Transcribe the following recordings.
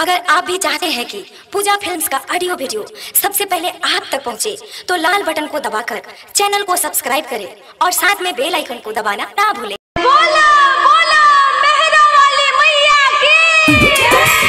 अगर आप भी चाहते हैं कि पूजा फिल्म्स का ऑडियो वीडियो सबसे पहले आप तक पहुंचे, तो लाल बटन को दबाकर चैनल को सब्सक्राइब करें और साथ में बेल आइकन को दबाना ना भूलें। बोला बोला मेहरा वाली मैया की।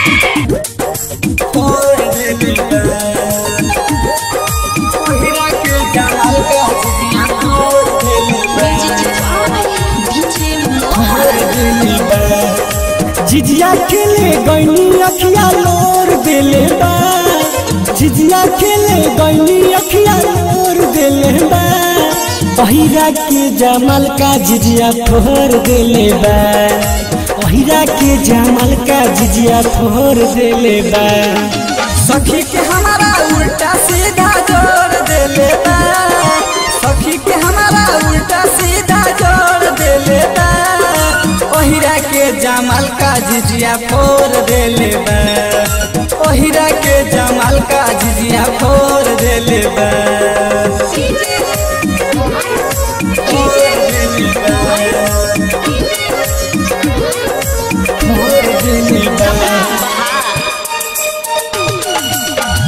झिझिया खेले गईनी अखिया लोर देले बा, झिझिया खेले गईनी अखिया लोर देले बा, पहिरा के जमाल का झिझिया फोड़ देले बा, पहिरा के जमाल का झिझिया फोड़ देले बा। सखी के हमारा उल्टा सीधा जोड़ देले बा, सखी के हमारा उल्टा सीधा जोड़ देले बा, ओहिरा के जमाल का झिझिया फोड़ देले बा, ओहिरा के जमाल का झिझिया फोड़ देले बा।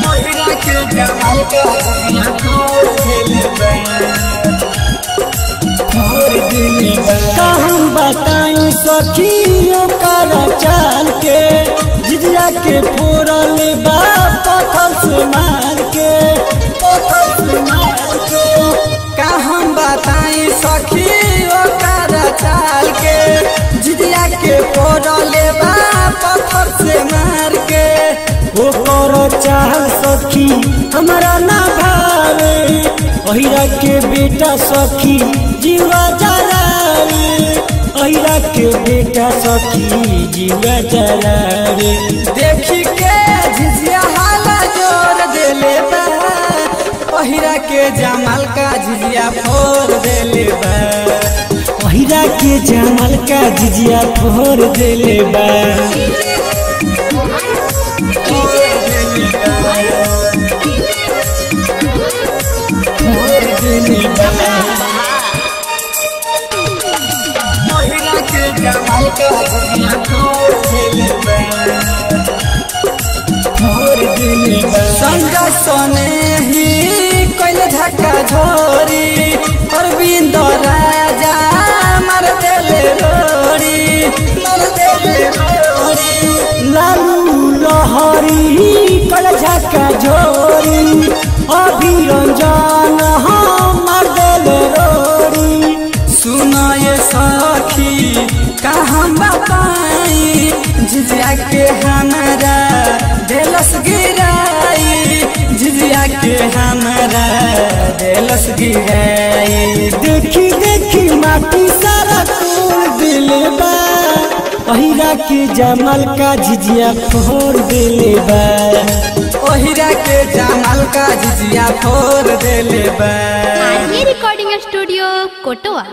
ओहिरा के जमाल का झिझिया फोड़ देले बा। कहम बताई सखियों का चाल के, झिझिया के फोड़ल बा पत्थर से मार के, पत्थर से मार के। कहम बताई सखियों का चाल के, झिझिया के फोड़ल बा पत्थर से मार के। वो करो चाह सखी हमारा ना भावे, पहिरा के बेटा सखी जीवा जलावे, पहिरा के बेटा सखी जीवा जलावे। देखी के झिझिया हाला जोड़ देले बा, पहिरा के जमाल का झिझिया फोड़ देले बा, पहिरा के जमाल का झिझिया फोड़ देले बा। महिला के जमाल का झिझिया फोड़ देले बा, फोड़ देले बा। संगा सोने ही कोइल धक्का झोरी, अरविंद राजा मर देले रोड़ी, मर देले रोड़ी। लालू लहरी कल झका झोरी, अभिरंजन हम दिल रोड़ी। सुनो ये सखी कहाँ बताई, झिझिया के हमारा दिलस गिराई, झिझिया के हमारा दिलस गिराई। देखी देखी माटी सारा तोड़ देले बा, पहिरा के जमाल का झिझिया फोड़ देले बा, ओहिरा के जमाल का झिझिया फोड़ देले बा। रिकॉर्डिंग स्टूडियो कोटवा।